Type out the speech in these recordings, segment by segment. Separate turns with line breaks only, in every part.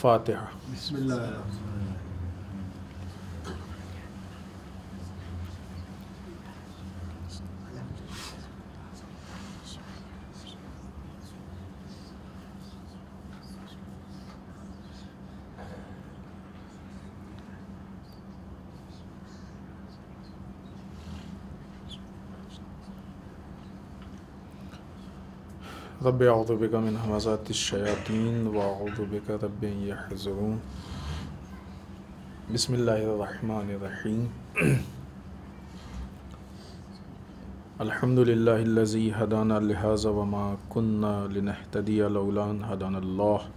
الفاتحہ۔
بسم اللہ الرحمن
رب اعوذ بک من همزات الشیاطین واعوذ بک رب ان یحضرون۔ بسم اللہ الرحمن الرحیم۔ الحمد للہ الذی ہدانا لہذا وما كنا لنہتدی لولا ان ہدانا اللہ۔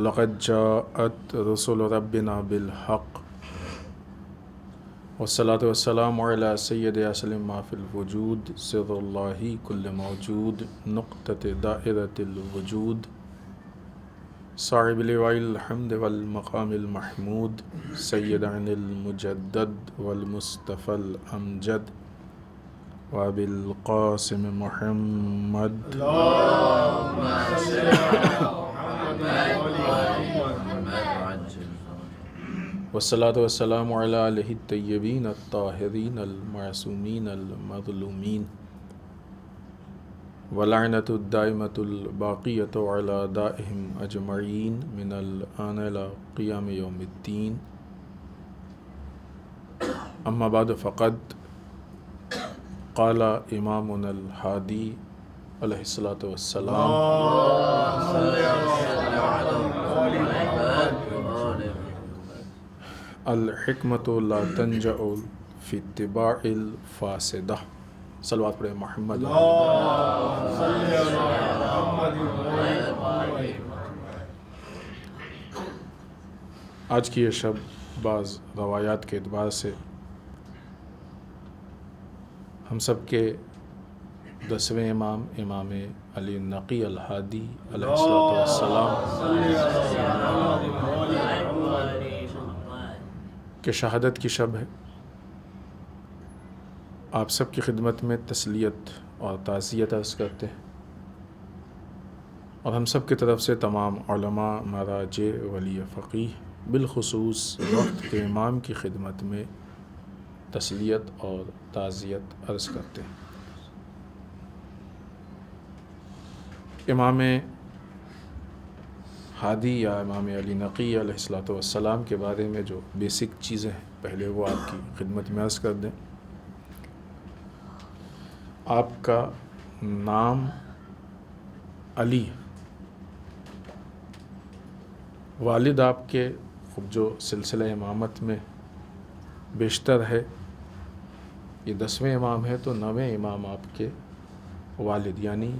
لقد جاءت رسل ربنا بالحق والصلاة والسلام علی سید اسلم ما فی الوجود سر اللہ کل موجود نقطۃ دائرۃ الوجود صاحب لواء الحمد والمقام المحمود سیدنا المجدد والمصطفى الامجد وابی القاسم محمد والصلاة والسلام علی آلہ الطیبین الطاہرین المعصومین المظلومین ولعنۃ الدائمۃ الباقیۃ علی اعدائہم اجمعین من الآن الی قیام یوم الدین۔ اما بعد فقد قال امامنا الہادی علیہ الصلاۃ والسلام الحکمت لا تنجع فی اتباع الفاسدہ۔ صلوات پڑھیں محمد۔ آج کی یہ شب بعض روایات کے اعتبار سے ہم سب کے 10ویں امام امام علی نقی الہادی علیہ السلام کہ شہادت کی شب ہے۔ آپ سب کی خدمت میں تسلیت اور تعزیت عرض کرتے ہیں، اور ہم سب کی طرف سے تمام علماء مراجع ولی فقیہ بالخصوص وقت کے امام کی خدمت میں تسلیت اور تعزیت عرض کرتے ہیں۔ امام ہادی یا امام علی نقی علیہ السلام کے بارے میں جو بیسک چیزیں ہیں پہلے وہ آپ کی خدمت میں عرض کر دیں۔ آپ کا نام علی، والد آپ کے جو سلسلہ امامت میں بیشتر ہے، یہ 10ویں امام ہے تو 9ویں امام آپ کے والد یعنی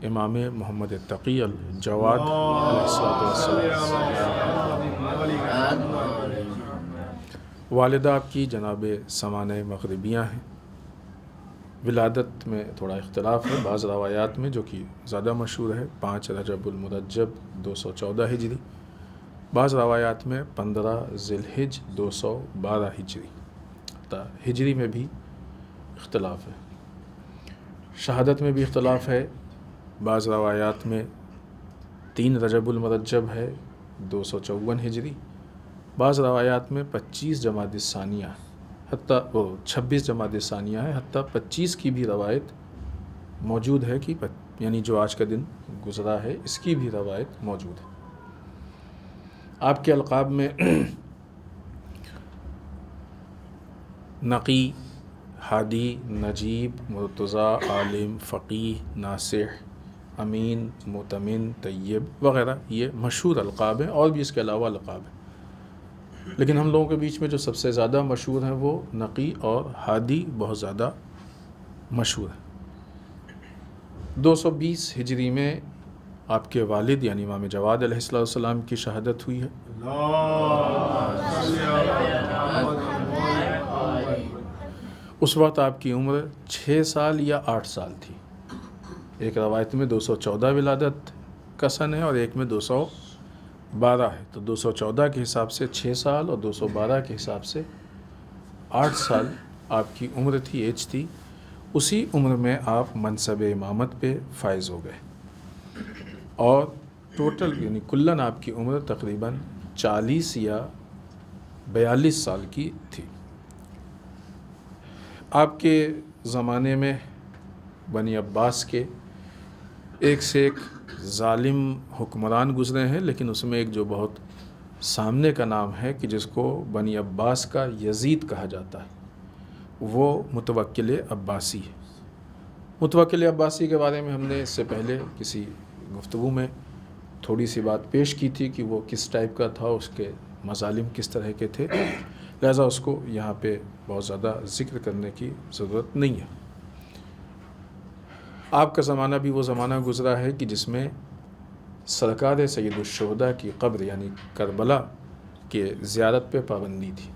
امام محمد تقی الجواد علیہ السلام۔ والدہ آپ کی جناب سمانہ مغربیہ ہیں۔ ولادت میں تھوڑا اختلاف ہے، بعض روایات میں جو کہ زیادہ مشہور ہے 5 رجب المرجب 214 ہجری، بعض روایات میں 15 ذی الحج 212 ہجری، ہجری میں بھی اختلاف ہے۔ شہادت میں بھی اختلاف ہے، بعض روایات میں 3 رجب المرجب ہے 254 ہجری، بعض روایات میں 25 جمادی الثانیہ حتیٰ 26 جمادی الثانیہ ہے، حتیٰ 25 کی بھی روایت موجود ہے کہ یعنی جو آج کا دن گزرا ہے اس کی بھی روایت موجود ہے۔ آپ کے القاب میں نقی، ہادی، نجیب، مرتضیٰ، عالم، فقیہ، ناصح، امین، مؤتمن، طیب وغیرہ یہ مشہور القاب ہیں، اور بھی اس کے علاوہ القاب ہیں، لیکن ہم لوگوں کے بیچ میں جو سب سے زیادہ مشہور ہیں وہ نقی اور ہادی بہت زیادہ مشہور ہیں۔ 220 ہجری میں آپ کے والد یعنی امام جواد علیہ السلام کی شہادت ہوئی ہے۔ اس وقت آپ کی عمر 6 سال یا 8 سال تھی۔ ایک روایت میں 214 ولادت کا سن ہے اور ایک میں 212 ہے، تو 214 کے حساب سے 6 سال اور 212 کے حساب سے 8 سال آپ کی عمر تھی، ایج تھی۔ اسی عمر میں آپ منصب امامت پہ فائز ہو گئے، اور ٹوٹل یعنی کلاً آپ کی عمر تقریباً 40 یا 42 سال کی تھی۔ آپ کے زمانے میں بنی عباس کے ایک سے ایک ظالم حکمران گزرے ہیں، لیکن اس میں ایک جو بہت سامنے کا نام ہے کہ جس کو بنی عباس کا یزید کہا جاتا ہے، وہ متوکل عباسی ہے۔ متوکل عباسی کے بارے میں ہم نے اس سے پہلے کسی گفتگو میں تھوڑی سی بات پیش کی تھی کہ وہ کس ٹائپ کا تھا، اس کے مظالم کس طرح کے تھے، لہذا اس کو یہاں پہ بہت زیادہ ذکر کرنے کی ضرورت نہیں ہے۔ آپ کا زمانہ بھی وہ زمانہ گزرا ہے کہ جس میں سرکار سید الشہداء کی قبر یعنی کربلا کے زیارت پہ پابندی تھی،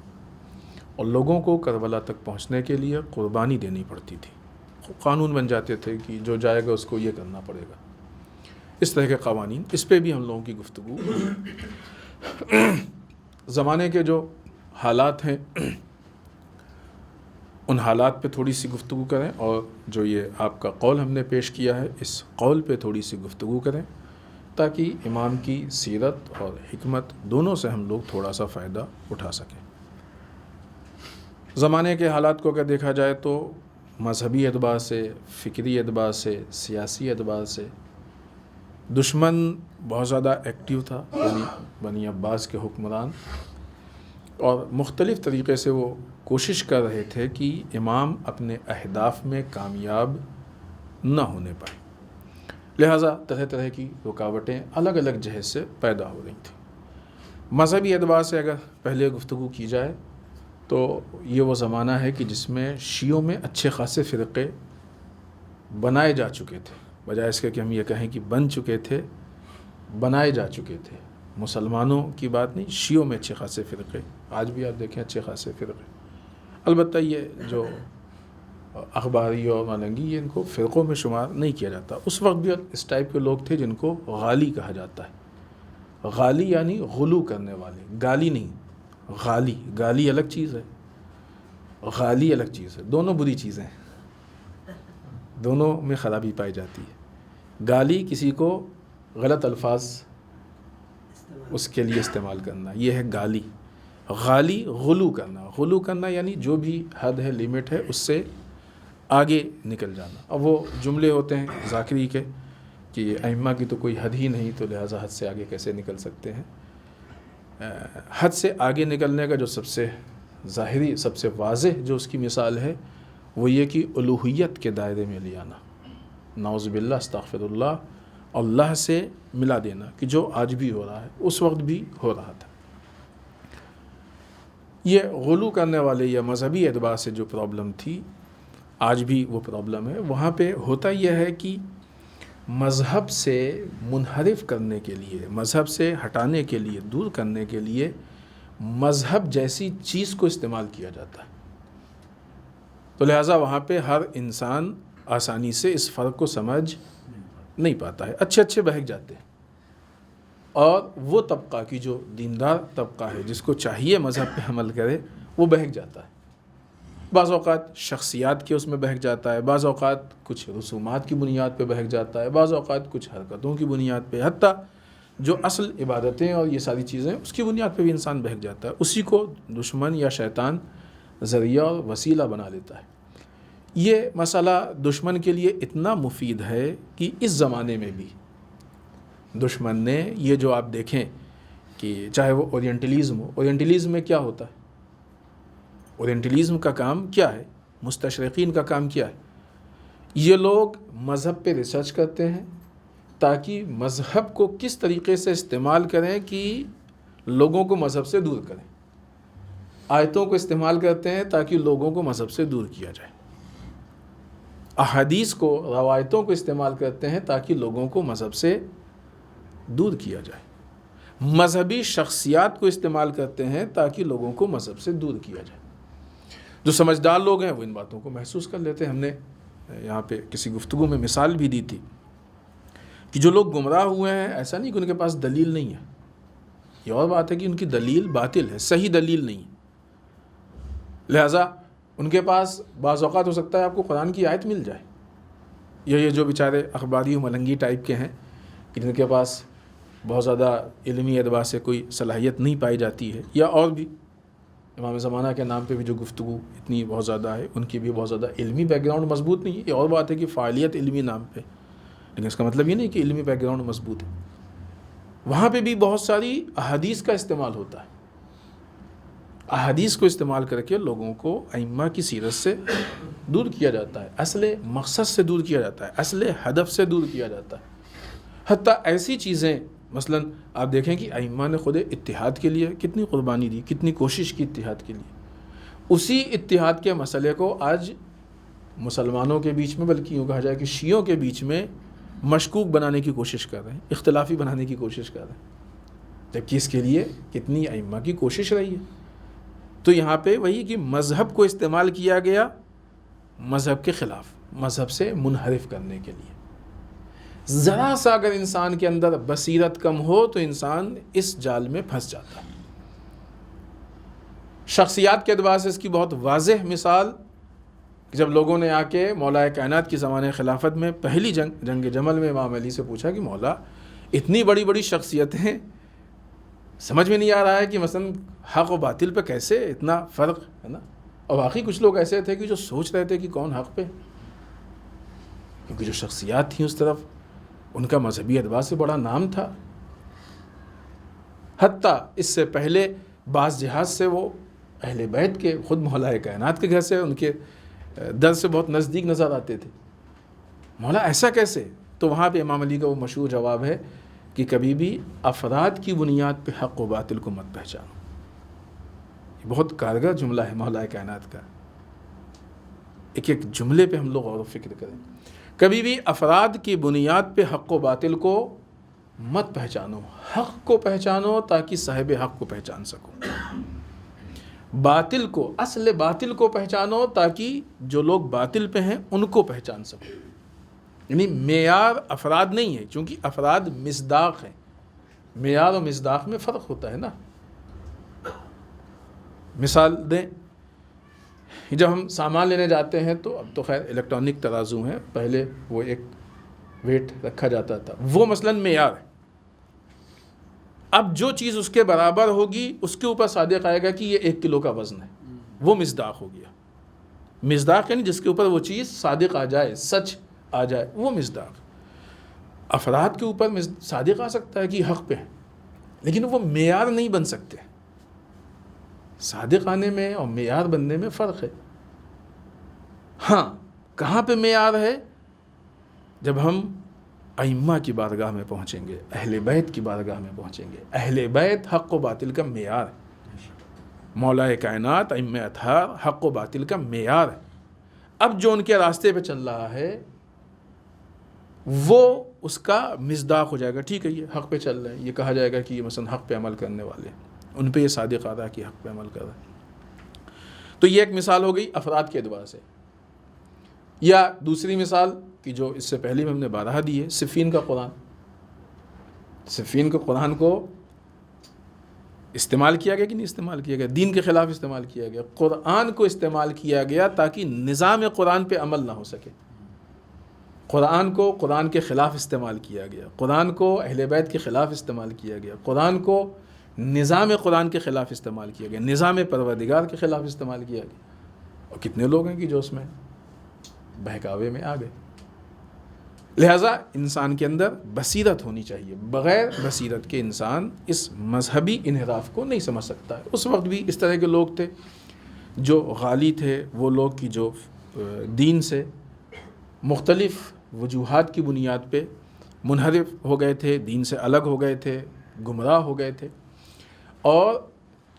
اور لوگوں کو کربلا تک پہنچنے کے لیے قربانی دینی پڑتی تھی۔ قانون بن جاتے تھے کہ جو جائے گا اس کو یہ کرنا پڑے گا، اس طرح کے قوانین، اس پہ بھی ہم لوگوں کی گفتگو زمانے کے جو حالات ہیں ان حالات پہ تھوڑی سی گفتگو کریں، اور جو یہ آپ کا قول ہم نے پیش کیا ہے اس قول پہ تھوڑی سی گفتگو کریں، تاکہ امام کی سیرت اور حکمت دونوں سے ہم لوگ تھوڑا سا فائدہ اٹھا سکیں۔ زمانے کے حالات کو اگر دیکھا جائے تو مذہبی اعتبار سے، فکری اعتبار سے، سیاسی اعتبار سے دشمن بہت زیادہ ایکٹیو تھا، یعنی بنی عباس کے حکمران، اور مختلف طریقے سے وہ کوشش کر رہے تھے کہ امام اپنے اہداف میں کامیاب نہ ہونے پائے، لہٰذا طرح طرح کی رکاوٹیں الگ الگ جہت سے پیدا ہو رہی تھیں۔ مذہبی اعتبار سے اگر پہلے گفتگو کی جائے تو یہ وہ زمانہ ہے کہ جس میں شیعوں میں اچھے خاصے فرقے بنائے جا چکے تھے، بجائے اس کے کہ ہم یہ کہیں کہ بن چکے تھے، بنائے جا چکے تھے۔ مسلمانوں کی بات نہیں، شیعوں میں اچھے خاصے فرقے، آج بھی آپ دیکھیں اچھے خاصے فرقے، البتہ یہ جو اخباری اور ملنگی یہ ان کو فرقوں میں شمار نہیں کیا جاتا۔ اس وقت بھی اس ٹائپ کے لوگ تھے جن کو غالی کہا جاتا ہے۔ غالی یعنی غلو کرنے والے، گالی نہیں، غالی، گالی الگ چیز ہے، غالی الگ چیز ہے، دونوں بری چیزیں ہیں، دونوں میں خرابی پائی جاتی ہے۔ گالی کسی کو غلط الفاظ اس کے لیے استعمال کرنا، یہ ہے گالی۔ غالی غلو کرنا، غلو کرنا یعنی جو بھی حد ہے، لیمٹ ہے، اس سے آگے نکل جانا۔ اب وہ جملے ہوتے ہیں ذاکری کے کہ ائمہ کی تو کوئی حد ہی نہیں، تو لہٰذا حد سے آگے کیسے نکل سکتے ہیں۔ حد سے آگے نکلنے کا جو سب سے ظاہری، سب سے واضح جو اس کی مثال ہے وہ یہ کہ الوہیت کے دائرے میں لے آنا، نعوذ باللہ، استغفر اللہ، اللہ سے ملا دینا، کہ جو آج بھی ہو رہا ہے اس وقت بھی ہو رہا تھا۔ یہ غلو کرنے والے یا مذہبی اعتبار سے جو پرابلم تھی، آج بھی وہ پرابلم ہے۔ وہاں پہ ہوتا یہ ہے کہ مذہب سے منحرف کرنے کے لیے، مذہب سے ہٹانے کے لیے، دور کرنے کے لیے مذہب جیسی چیز کو استعمال کیا جاتا ہے، تو لہٰذا وہاں پہ ہر انسان آسانی سے اس فرق کو سمجھ نہیں پاتا ہے، اچھے اچھے بہک جاتے ہیں، اور وہ طبقہ کی جو دیندار طبقہ ہے جس کو چاہیے مذہب پہ عمل کرے، وہ بہک جاتا ہے۔ بعض اوقات شخصیات کے اس میں بہک جاتا ہے، بعض اوقات کچھ رسومات کی بنیاد پہ بہک جاتا ہے، بعض اوقات کچھ حرکتوں کی بنیاد پہ، حتیٰ جو اصل عبادتیں اور یہ ساری چیزیں اس کی بنیاد پہ بھی انسان بہک جاتا ہے، اسی کو دشمن یا شیطان ذریعہ اور وسیلہ بنا لیتا ہے۔ یہ مسئلہ دشمن کے لیے اتنا مفید ہے کہ اس زمانے میں بھی دشمن نے یہ جو آپ دیکھیں کہ چاہے وہ اورینٹلیزم ہو، اورینٹلیزم میں کیا ہوتا ہے؟ اورینٹلیزم کا کام کیا ہے؟ مستشرقین کا کام کیا ہے؟ یہ لوگ مذہب پہ ریسرچ کرتے ہیں تاکہ مذہب کو کس طریقے سے استعمال کریں کہ لوگوں کو مذہب سے دور کریں۔ آیتوں کو استعمال کرتے ہیں تاکہ لوگوں کو مذہب سے دور کیا جائے، احادیث کو، روایتوں کو استعمال کرتے ہیں تاکہ لوگوں کو مذہب سے دور کیا جائے، مذہبی شخصیات کو استعمال کرتے ہیں تاکہ لوگوں کو مذہب سے دور کیا جائے۔ جو سمجھدار لوگ ہیں وہ ان باتوں کو محسوس کر لیتے ہیں۔ ہم نے یہاں پہ کسی گفتگو میں مثال بھی دی تھی کہ جو لوگ گمراہ ہوئے ہیں، ایسا نہیں کہ ان کے پاس دلیل نہیں ہے، یہ اور بات ہے کہ ان کی دلیل باطل ہے، صحیح دلیل نہیں ہے، لہٰذا ان کے پاس بعض اوقات ہو سکتا ہے آپ کو قرآن کی آیت مل جائے، یہ جو بیچارے اخباری و ملنگی ٹائپ کے ہیں کہ جن کے پاس بہت زیادہ علمی اعتبار سے کوئی صلاحیت نہیں پائی جاتی ہے، یا اور بھی امام زمانہ کے نام پہ بھی جو گفتگو اتنی بہت زیادہ ہے، ان کی بھی بہت زیادہ علمی بیک گراؤنڈ مضبوط نہیں ہے۔ یہ اور بات ہے کہ فعالیت علمی نام پہ، لیکن اس کا مطلب یہ نہیں کہ علمی بیک گراؤنڈ مضبوط ہے۔ وہاں پہ بھی بہت ساری احادیث کا استعمال ہوتا ہے، احادیث کو استعمال کر کے لوگوں کو ائمہ کی سیرت سے دور کیا جاتا ہے، اصل مقصد سے دور کیا جاتا ہے، اصل ہدف سے دور کیا جاتا ہے۔ حتیٰ ایسی چیزیں، مثلا آپ دیکھیں کہ ائمہ نے خود اتحاد کے لیے کتنی قربانی دی، کتنی کوشش کی اتحاد کے لیے۔ اسی اتحاد کے مسئلے کو آج مسلمانوں کے بیچ میں، بلکہ یوں کہا جائے کہ شیعوں کے بیچ میں مشکوک بنانے کی کوشش کر رہے ہیں، اختلافی بنانے کی کوشش کر رہے ہیں، جبکہ اس کے لیے کتنی ائمہ کی کوشش رہی ہے۔ تو یہاں پہ وہی کہ مذہب کو استعمال کیا گیا مذہب کے خلاف، مذہب سے منحرف کرنے کے لیے۔ ذرا سا اگر انسان کے اندر بصیرت کم ہو تو انسان اس جال میں پھنس جاتا ہے۔ شخصیات کے اعتبار سے اس کی بہت واضح مثال، جب لوگوں نے آ کے مولا کائنات کی زمانے خلافت میں پہلی جنگ جمل میں امام علی سے پوچھا کہ مولا اتنی بڑی بڑی شخصیتیں، سمجھ میں نہیں آ رہا ہے کہ مثلا حق و باطل پہ کیسے اتنا فرق ہے نا۔ اور واقعی کچھ لوگ ایسے تھے کہ جو سوچ رہے تھے کہ کون حق پہ، کیونکہ جو شخصیات تھیں اس طرف ان کا مذہبی اعتبار سے بڑا نام تھا۔ حتیٰ اس سے پہلے بعض جہاز سے وہ اہل بیت کے، خود مولا کائنات کے گھر سے، ان کے در سے بہت نزدیک نظر آتے تھے۔ مولا ایسا کیسے؟ تو وہاں پہ امام علی کا وہ مشہور جواب ہے کہ کبھی بھی افراد کی بنیاد پہ حق و باطل کو مت پہچانو۔ یہ بہت کارگر جملہ ہے مولا کائنات کا۔ ایک ایک جملے پہ ہم لوگ غور و فکر کریں۔ کبھی بھی افراد کی بنیاد پہ حق و باطل کو مت پہچانو، حق کو پہچانو تاکہ صاحب حق کو پہچان سکو، باطل کو، اصل باطل کو پہچانو تاکہ جو لوگ باطل پہ ہیں ان کو پہچان سکو۔ یعنی معیار افراد نہیں ہے، چونکہ افراد مصداق ہیں، معیار و مصداق میں فرق ہوتا ہے نا۔ مثال دیں، جب ہم سامان لینے جاتے ہیں تو اب تو خیر الیکٹرانک ترازو ہیں، پہلے وہ ایک ویٹ رکھا جاتا تھا، وہ مثلاً معیار ہے۔ اب جو چیز اس کے برابر ہوگی اس کے اوپر صادق آئے گا کہ یہ 1 کلو کا وزن ہے، وہ مصداق ہو گیا۔ مصداق یعنی جس کے اوپر وہ چیز صادق آ جائے، سچ آ جائے، وہ مصداق۔ افراد کے اوپر صادق آ سکتا ہے کہ حق پہ ہے، لیکن وہ معیار نہیں بن سکتے۔ صادق آنے میں اور معیار بننے میں فرق ہے۔ ہاں، کہاں پہ معیار ہے؟ جب ہم ائمہ کی بارگاہ میں پہنچیں گے، اہل بیت کی بارگاہ میں پہنچیں گے۔ اہل بیت حق و باطل کا معیار ہے، مولا کائنات ائمہ اطہار حق و باطل کا معیار ہے۔ اب جو ان کے راستے پہ چل رہا ہے وہ اس کا مصداق ہو جائے گا، ٹھیک ہے یہ حق پہ چل رہے ہیں، یہ کہا جائے گا کہ یہ مثلا حق پہ عمل کرنے والے ہیں، ان پہ یہ صادق آ رہا ہے کہ حق پہ عمل کر رہا ہے۔ تو یہ ایک مثال ہو گئی افراد کے اعتبار سے۔ یا دوسری مثال کہ جو اس سے پہلے ہم نے بارہا دی ہے، صفین کا قرآن۔ صفین کے قرآن کو استعمال کیا گیا کہ نہیں استعمال کیا گیا؟ دین کے خلاف استعمال کیا گیا۔ قرآن کو استعمال کیا گیا تاکہ نظام قرآن پہ عمل نہ ہو سکے۔ قرآن کو قرآن کے خلاف استعمال کیا گیا، قرآن کو اہل بیت کے خلاف استعمال کیا گیا، قرآن کو نظام قرآن کے خلاف استعمال کیا گیا، نظام پروردگار کے خلاف استعمال کیا گیا۔ اور کتنے لوگ ہیں کہ جو اس میں بہکاوے میں آ گئے۔ لہٰذا انسان کے اندر بصیرت ہونی چاہیے، بغیر بصیرت کے انسان اس مذہبی انحراف کو نہیں سمجھ سکتا ہے۔ اس وقت بھی اس طرح کے لوگ تھے جو غالی تھے، وہ لوگ کی جو دین سے مختلف وجوہات کی بنیاد پہ منحرف ہو گئے تھے، دین سے الگ ہو گئے تھے، گمراہ ہو گئے تھے، اور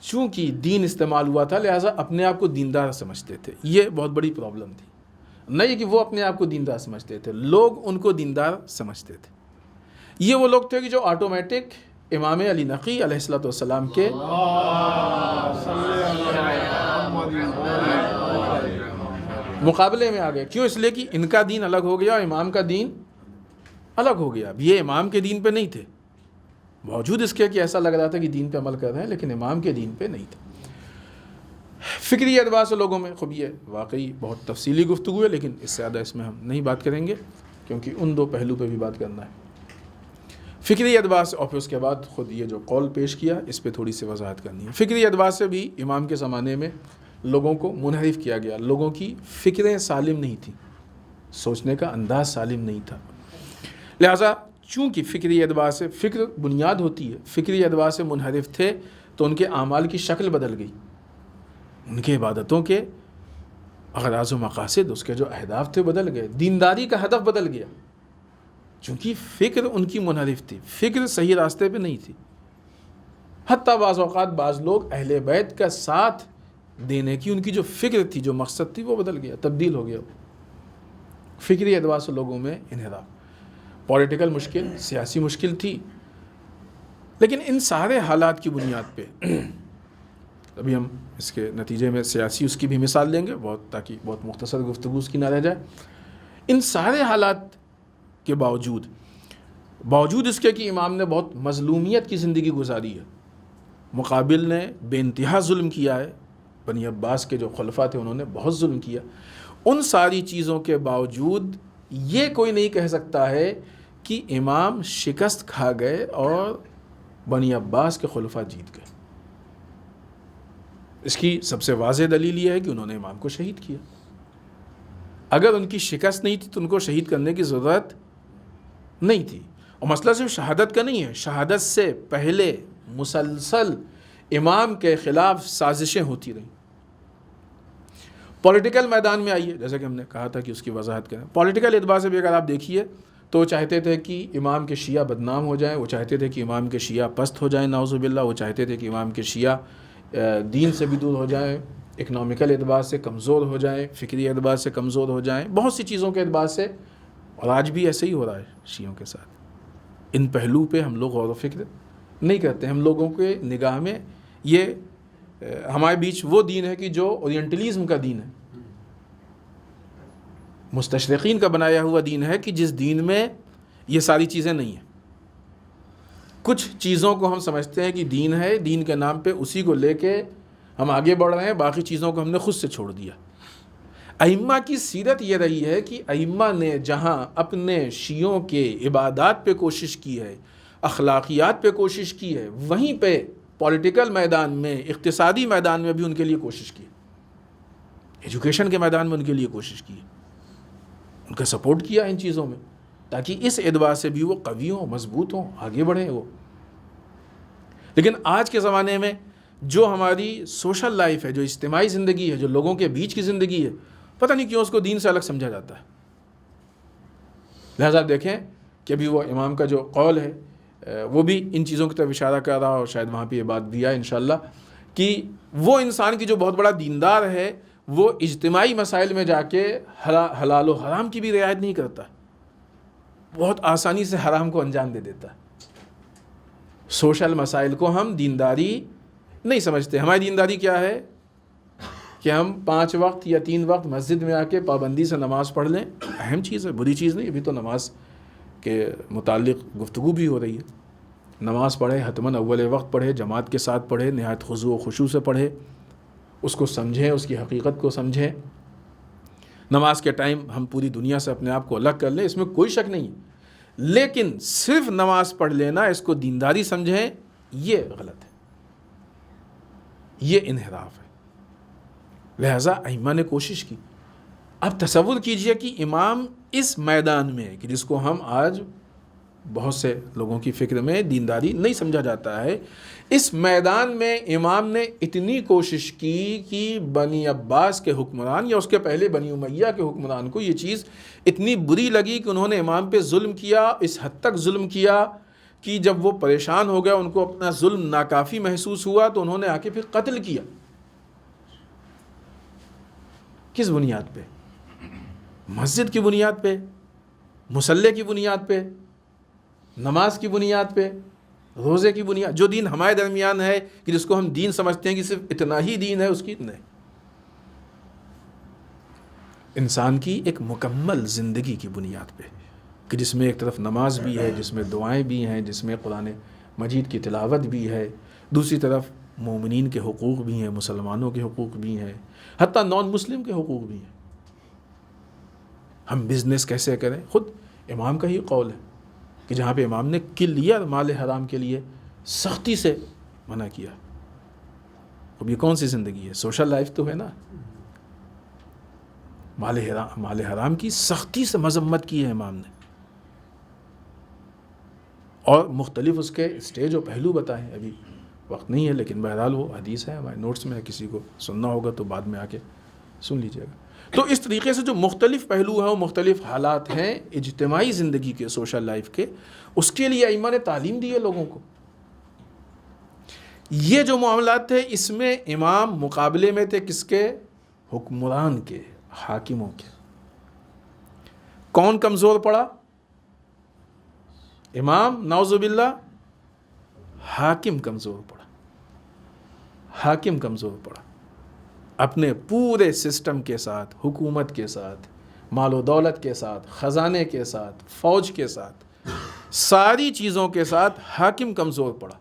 چونکہ دین استعمال ہوا تھا لہٰذا اپنے آپ کو دیندار سمجھتے تھے۔ یہ بہت بڑی پرابلم تھی، نہیں کہ وہ اپنے آپ کو دیندار سمجھتے تھے، لوگ ان کو دیندار سمجھتے تھے۔ یہ وہ لوگ تھے کہ جو آٹومیٹک امام علی نقی علیہ السلام کے مقابلے میں آ گئے۔ کیوں؟ اس لیے کہ ان کا دین الگ ہو گیا اور امام کا دین الگ ہو گیا۔ اب یہ امام کے دین پہ نہیں تھے، باوجود اس کے کہ ایسا لگ رہا تھا کہ دین پہ عمل کر رہے ہیں، لیکن امام کے دین پہ نہیں تھے۔ فکری اعتبار سے لوگوں میں خوب یہ واقعی بہت تفصیلی گفتگو ہے، لیکن اس سے زیادہ اس میں ہم نہیں بات کریں گے کیونکہ ان دو پہلو پہ بھی بات کرنا ہے۔ فکری اعتبار سے، اور پھر اس کے بعد خود یہ جو قول پیش کیا اس پہ تھوڑی سی وضاحت کرنی ہے۔ فکری اعتبار سے بھی امام کے زمانے میں لوگوں کو منحرف کیا گیا، لوگوں کی فکریں سالم نہیں تھیں، سوچنے کا انداز سالم نہیں تھا۔ لہٰذا چونکہ فکری اعتبار سے، فکر بنیاد ہوتی ہے، فکری اعتبار سے منحرف تھے تو ان کے اعمال کی شکل بدل گئی، ان کے عبادتوں کے اغراض و مقاصد، اس کے جو اہداف تھے بدل گئے، دینداری کا ہدف بدل گیا، چونکہ فکر ان کی منحرف تھی، فکر صحیح راستے پہ نہیں تھی۔ حتیٰ بعض اوقات بعض لوگ اہل بیت کا ساتھ دینے کی ان کی جو فکر تھی، جو مقصد تھی، وہ بدل گیا، تبدیل ہو گیا۔ فکری اعتبار سے لوگوں میں انحراف، پولیٹیکل مشکل، سیاسی مشکل تھی، لیکن ان سارے حالات کی بنیاد پہ ابھی ہم اس کے نتیجے میں سیاسی اس کی بھی مثال لیں گے تاکہ بہت مختصر گفتگو اس کی نہ رہ جائے۔ ان سارے حالات کے باوجود اس کے کہ امام نے بہت مظلومیت کی زندگی گزاری ہے، مقابل نے بے انتہا ظلم کیا ہے، بنی عباس کے جو خلفاء تھے انہوں نے بہت ظلم کیا، ان ساری چیزوں کے باوجود یہ کوئی نہیں کہہ سکتا ہے کہ امام شکست کھا گئے اور بنی عباس کے خلفاء جیت گئے۔ اس کی سب سے واضح دلیل یہ ہے کہ انہوں نے امام کو شہید کیا۔ اگر ان کی شکست نہیں تھی تو ان کو شہید کرنے کی ضرورت نہیں تھی۔ اور مسئلہ صرف شہادت کا نہیں ہے، شہادت سے پہلے مسلسل امام کے خلاف سازشیں ہوتی رہیں۔ پولیٹیکل میدان میں آئیے، جیسا کہ ہم نے کہا تھا کہ اس کی وضاحت کریں، پولیٹیکل اعتبار سے بھی اگر آپ دیکھیے تو وہ چاہتے تھے کہ امام کے شیعہ بدنام ہو جائیں، وہ چاہتے تھے کہ امام کے شیعہ پست ہو جائیں نعوذ باللہ، وہ چاہتے تھے کہ امام کے شیعہ دین سے بھی دور ہو جائیں، اکنامیکل اعتبار سے کمزور ہو جائیں، فکری اعتبار سے کمزور ہو جائیں، بہت سی چیزوں کے اعتبار سے، اور آج بھی ایسے ہی ہو رہا ہے شیعوں کے ساتھ۔ ان پہلو پہ ہم لوگ غور و فکر نہیں کرتے، ہم لوگوں کے نگاہ میں یہ ہمارے بیچ وہ دین ہے کہ جو اورینٹلیزم کا دین ہے، مستشرقین کا بنایا ہوا دین ہے، کہ جس دین میں یہ ساری چیزیں نہیں ہیں۔ کچھ چیزوں کو ہم سمجھتے ہیں کہ دین ہے، دین کے نام پہ اسی کو لے کے ہم آگے بڑھ رہے ہیں، باقی چیزوں کو ہم نے خود سے چھوڑ دیا۔ ائمہ کی سیرت یہ رہی ہے کہ ائمہ نے جہاں اپنے شیعوں کے عبادات پہ کوشش کی ہے، اخلاقیات پہ کوشش کی ہے، وہیں پہ پولیٹیکل میدان میں، اقتصادی میدان میں بھی ان کے لیے کوشش کی، ایجوکیشن کے میدان میں ان کے لیے کوشش کی، ان کا سپورٹ کیا ان چیزوں میں، تاکہ اس اعتبار سے بھی وہ قوی ہوں، مضبوط ہوں، آگے بڑھیں وہ۔ لیکن آج کے زمانے میں جو ہماری سوشل لائف ہے، جو اجتماعی زندگی ہے، جو لوگوں کے بیچ کی زندگی ہے، پتہ نہیں کیوں اس کو دین سے الگ سمجھا جاتا ہے۔ لہذا دیکھیں کہ ابھی وہ امام کا جو قول ہے وہ بھی ان چیزوں کی طرف اشارہ کر رہا، اور شاید وہاں پہ یہ بات بھی آئے انشاءاللہ، کہ وہ انسان کی جو بہت بڑا دیندار ہے وہ اجتماعی مسائل میں جا کے حلال و حرام کی بھی رعایت نہیں کرتا، بہت آسانی سے حرام کو انجام دے دیتا ہے۔ سوشل مسائل کو ہم دینداری نہیں سمجھتے۔ ہماری دینداری کیا ہے کہ ہم 5 وقت یا 3 وقت مسجد میں آ کے پابندی سے نماز پڑھ لیں، اہم چیز ہے، بری چیز نہیں۔ ابھی تو نماز کے متعلق گفتگو بھی ہو رہی ہے۔ نماز پڑھے، حتماً اول وقت پڑھے، جماعت کے ساتھ پڑھے، نہایت خضوع و خشوع سے پڑھے، اس کو سمجھیں، اس کی حقیقت کو سمجھیں۔ نماز کے ٹائم ہم پوری دنیا سے اپنے آپ کو الگ کر لیں، اس میں کوئی شک نہیں، لیکن صرف نماز پڑھ لینا، اس کو دینداری سمجھیں، یہ غلط ہے، یہ انحراف ہے۔ لہٰذا ائمہ نے کوشش کی۔ اب تصور کیجئے کہ امام اس میدان میں، کہ جس کو ہم آج بہت سے لوگوں کی فکر میں دینداری نہیں سمجھا جاتا ہے، اس میدان میں امام نے اتنی کوشش کی کہ بنی عباس کے حکمران یا اس کے پہلے بنی امیہ کے حکمران کو یہ چیز اتنی بری لگی کہ انہوں نے امام پہ ظلم کیا، اس حد تک ظلم کیا کہ جب وہ پریشان ہو گیا، ان کو اپنا ظلم ناکافی محسوس ہوا، تو انہوں نے آ کے پھر قتل کیا۔ کس بنیاد پہ؟ مسجد کی بنیاد پہ، مصلی کی بنیاد پہ، نماز کی بنیاد پہ، روزے کی بنیاد، جو دین ہمارے درمیان ہے کہ جس کو ہم دین سمجھتے ہیں کہ صرف اتنا ہی دین ہے، اس کی نہیں۔ انسان کی ایک مکمل زندگی کی بنیاد پہ، کہ جس میں ایک طرف نماز بھی ہے، جس میں دعائیں بھی ہیں، جس میں قرآن مجید کی تلاوت بھی ہے، دوسری طرف مومنین کے حقوق بھی ہیں، مسلمانوں کے حقوق بھی ہیں، حتیٰ نان مسلم کے حقوق بھی ہیں۔ ہم بزنس کیسے کریں، خود امام کا ہی قول ہے کہ جہاں پہ امام نے کلیئر مال حرام کے لیے سختی سے منع کیا. اب یہ کون سی زندگی ہے؟ سوشل لائف تو ہے نا. مال حرام کی سختی سے مذمت کی ہے امام نے، اور مختلف اس کے اسٹیج و پہلو بتائیں. ابھی وقت نہیں ہے، لیکن بہرحال وہ حدیث ہے ہمارے نوٹس میں، کسی کو سننا ہوگا تو بعد میں آ کے سن لیجیے گا. تو اس طریقے سے جو مختلف پہلو ہیں، وہ مختلف حالات ہیں اجتماعی زندگی کے، سوشل لائف کے، اس کے لیے ائمہ نے تعلیم دی ہے لوگوں کو. یہ جو معاملات تھے اس میں امام مقابلے میں تھے کس کے؟ حکمران کے، حاکموں کے. کون کمزور پڑا؟ امام، نعوذ باللہ. حاکم کمزور پڑا. حاکم کمزور پڑا اپنے پورے سسٹم کے ساتھ، حکومت کے ساتھ، مال و دولت کے ساتھ، خزانے کے ساتھ، فوج کے ساتھ، ساری چیزوں کے ساتھ حاکم کمزور پڑا.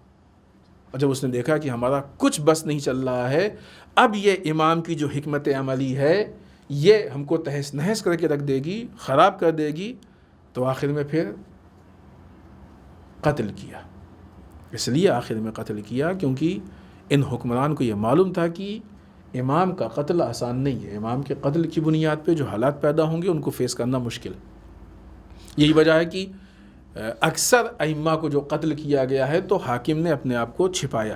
اور جب اس نے دیکھا کہ ہمارا کچھ بس نہیں چل رہا ہے، اب یہ امام کی جو حکمت عملی ہے یہ ہم کو تہس نہس کر کے رکھ دے گی، خراب کر دے گی، تو آخر میں پھر قتل کیا. اس لیے آخر میں قتل کیا کیونکہ ان حکمران کو یہ معلوم تھا کہ امام کا قتل آسان نہیں ہے. امام کے قتل کی بنیاد پہ جو حالات پیدا ہوں گے ان کو فیس کرنا مشکل. یہی وجہ ہے کہ اکثر ائمہ کو جو قتل کیا گیا ہے تو حاکم نے اپنے آپ کو چھپایا،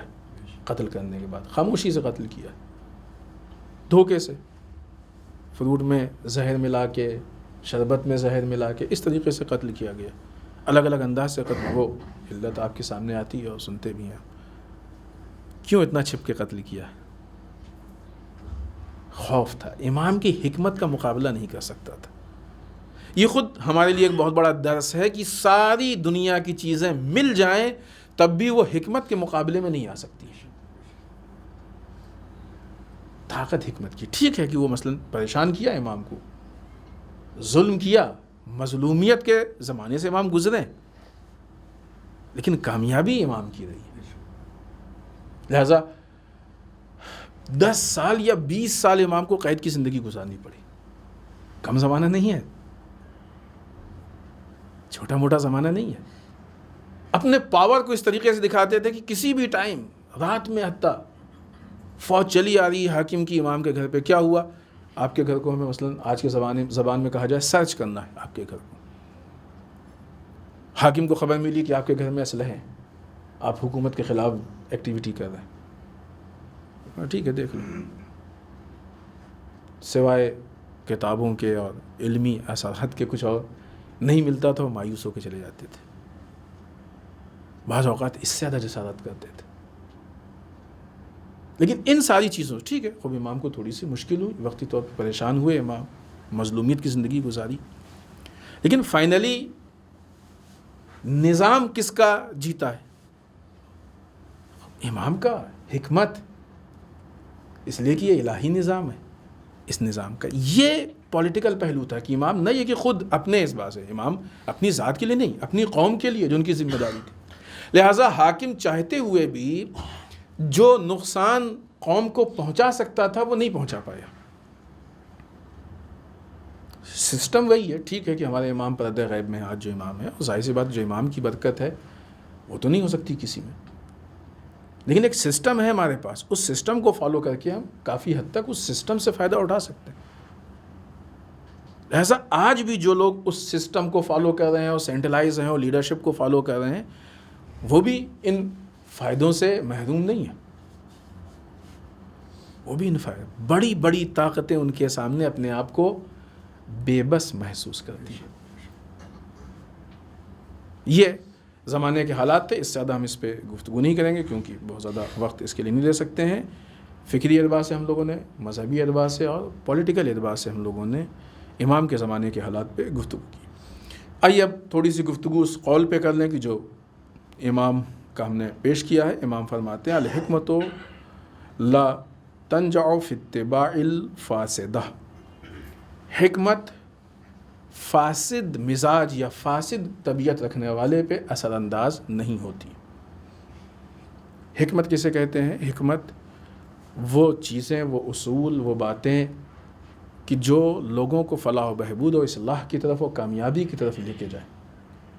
قتل کرنے کے بعد خاموشی سے قتل کیا، دھوکے سے، فروٹ میں زہر ملا کے، شربت میں زہر ملا کے، اس طریقے سے قتل کیا گیا. الگ الگ انداز سے قتل. وہ علت آپ کے سامنے آتی ہے اور سنتے بھی ہیں. کیوں اتنا چھپ کے قتل کیا؟ خوف تھا. امام کی حکمت کا مقابلہ نہیں کر سکتا تھا. یہ خود ہمارے لیے ایک بہت بڑا درس ہے کہ ساری دنیا کی چیزیں مل جائیں تب بھی وہ حکمت کے مقابلے میں نہیں آ سکتی. طاقت حکمت کی. ٹھیک ہے کہ وہ مثلا پریشان کیا امام کو، ظلم کیا، مظلومیت کے زمانے سے امام گزرے، لیکن کامیابی امام کی رہی ہے. لہذا 10 سال یا 20 سال امام کو قید کی زندگی گزارنی پڑی. کم زمانہ نہیں ہے، چھوٹا موٹا زمانہ نہیں ہے. اپنے پاور کو اس طریقے سے دکھاتے تھے کہ کسی بھی ٹائم، رات میں حتیٰ فوج چلی آ رہی حاکم کی امام کے گھر پہ، کیا ہوا؟ آپ کے گھر کو ہمیں مثلا آج کے زبان میں کہا جائے سرچ کرنا ہے آپ کے گھر کو. حاکم کو خبر ملی کہ آپ کے گھر میں اسلحے ہیں، آپ حکومت کے خلاف ایکٹیویٹی کر رہے ہیں. ٹھیک ہے، دیکھ لو. سوائے کتابوں کے اور علمی اثرات کے کچھ اور نہیں ملتا تھا، وہ مایوس ہو کے چلے جاتے تھے. بعض اوقات اس سے زیادہ جسارت کرتے تھے. لیکن ان ساری چیزوں، ٹھیک ہے، خوب امام کو تھوڑی سی مشکل ہوئی، وقتی طور پر پریشان ہوئے امام، مظلومیت کی زندگی گزاری، لیکن فائنلی نظام کس کا جیتا ہے؟ امام کا. حکمت، اس لیے کہ یہ الہی نظام ہے. اس نظام کا یہ پولیٹیکل پہلو تھا کہ امام نہ یہ کہ خود اپنے اعتبار سے، امام اپنی ذات کے لیے نہیں، اپنی قوم کے لیے جو ان کی ذمہ داری تھی. لہٰذا حاکم چاہتے ہوئے بھی جو نقصان قوم کو پہنچا سکتا تھا وہ نہیں پہنچا پایا. سسٹم وہی ہے. ٹھیک ہے کہ ہمارے امام پردہ غیب میں آج جو امام ہے، ظاہر سی بات جو امام کی برکت ہے وہ تو نہیں ہو سکتی کسی میں، لیکن ایک سسٹم ہے ہمارے پاس. اس سسٹم کو فالو کر کے ہم کافی حد تک اس سسٹم سے فائدہ اٹھا سکتے ہیں. لہٰذا آج بھی جو لوگ اس سسٹم کو فالو کر رہے ہیں اور سینٹرلائز ہیں اور لیڈرشپ کو فالو کر رہے ہیں، وہ بھی ان فائدوں سے محروم نہیں ہیں. وہ بھی ان فائدوں، بڑی بڑی طاقتیں ان کے سامنے اپنے آپ کو بے بس محسوس کرتی ہیں. یہ زمانے کے حالات تھے. اس سے زیادہ ہم اس پہ گفتگو نہیں کریں گے کیونکہ بہت زیادہ وقت اس کے لیے نہیں دے سکتے ہیں. فکری اعتبار سے ہم لوگوں نے، مذہبی اعتبار سے اور پولیٹیکل اعتبار سے ہم لوگوں نے امام کے زمانے کے حالات پہ گفتگو کی. آئیے اب تھوڑی سی گفتگو اس قول پہ کر لیں کہ جو امام کا ہم نے پیش کیا ہے. امام فرماتے ہیں الحکمت لا تنجع فی اتباع الفاسدہ. حکمت فاسد مزاج یا فاسد طبیعت رکھنے والے پہ اثر انداز نہیں ہوتی. حکمت کسے کہتے ہیں؟ حکمت وہ چیزیں، وہ اصول، وہ باتیں کہ جو لوگوں کو فلاح و بہبود و اصلاح کی طرف و کامیابی کی طرف لے کے جائیں.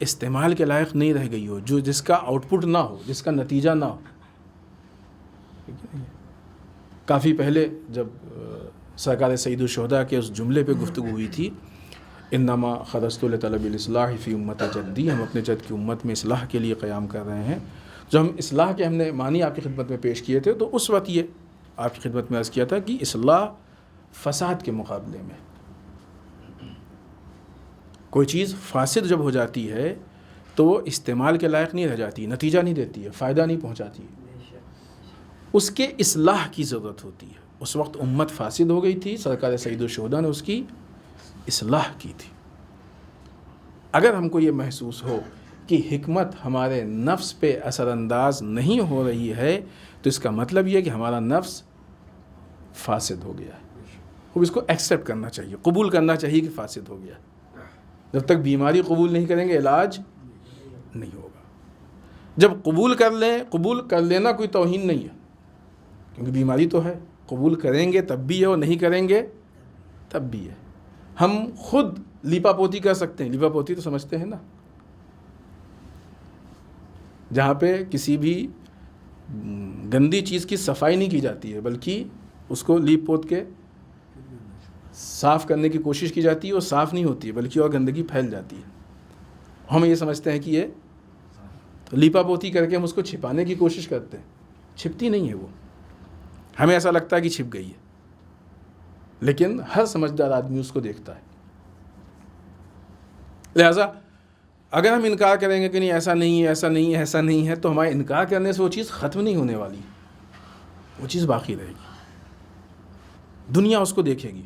استعمال کے لائق نہیں رہ گئی ہو، جو جس کا آؤٹ پٹ نہ ہو، جس کا نتیجہ نہ ہو. کافی پہلے جب سرکار سید الشہداء کے اس جملے پہ گفتگو ہوئی تھی، انما خرجت لطلب الاصلاح فی امت جدی، ہم اپنے جد کی امت میں اصلاح کے لیے قیام کر رہے ہیں. جو ہم اصلاح کے ہم نے معنی آپ کی خدمت میں پیش کیے تھے، تو اس وقت یہ آپ کی خدمت میں عرض کیا تھا کہ اصلاح فساد کے مقابلے میں، کوئی چیز فاسد جب ہو جاتی ہے تو وہ استعمال کے لائق نہیں رہ جاتی، نتیجہ نہیں دیتی ہے، فائدہ نہیں پہنچاتی ہے، اس کے اصلاح کی ضرورت ہوتی ہے. اس وقت امت فاسد ہو گئی تھی، سرکار سید الشہداء نے اس کی اصلاح کی تھی. اگر ہم کو یہ محسوس ہو کہ حکمت ہمارے نفس پہ اثر انداز نہیں ہو رہی ہے، تو اس کا مطلب یہ ہے کہ ہمارا نفس فاسد ہو گیا ہے. اب اس کو ایکسیپٹ کرنا چاہیے، قبول کرنا چاہیے کہ فاسد ہو گیا. جب تک بیماری قبول نہیں کریں گے علاج نہیں ہوگا. جب قبول کر لیں، قبول کر لینا کوئی توہین نہیں ہے، کیونکہ بیماری تو ہے، قبول کریں گے تب بھی ہے اور نہیں کریں گے تب بھی ہے. ہم خود لیپا پوتی کر سکتے ہیں، لیپا پوتی تو سمجھتے ہیں نا، جہاں پہ کسی بھی گندی چیز کی صفائی نہیں کی جاتی ہے، بلکہ اس کو لیپ پوت کے صاف کرنے کی کوشش کی جاتی ہے، اور صاف نہیں ہوتی ہے بلکہ اور گندگی پھیل جاتی ہے. ہم یہ سمجھتے ہیں کہ یہ لیپا پوتی کر کے ہم اس کو چھپانے کی کوشش کرتے ہیں. چھپتی نہیں ہے وہ، ہمیں ایسا لگتا ہے کہ چھپ گئی ہے، لیکن ہر سمجھدار آدمی اس کو دیکھتا ہے. لہٰذا اگر ہم انکار کریں گے کہ نہیں ایسا نہیں ہے، ایسا نہیں ہے، ایسا نہیں ہے، تو ہمارے انکار کرنے سے وہ چیز ختم نہیں ہونے والی، وہ چیز باقی رہے گی. دنیا اس کو دیکھے گی.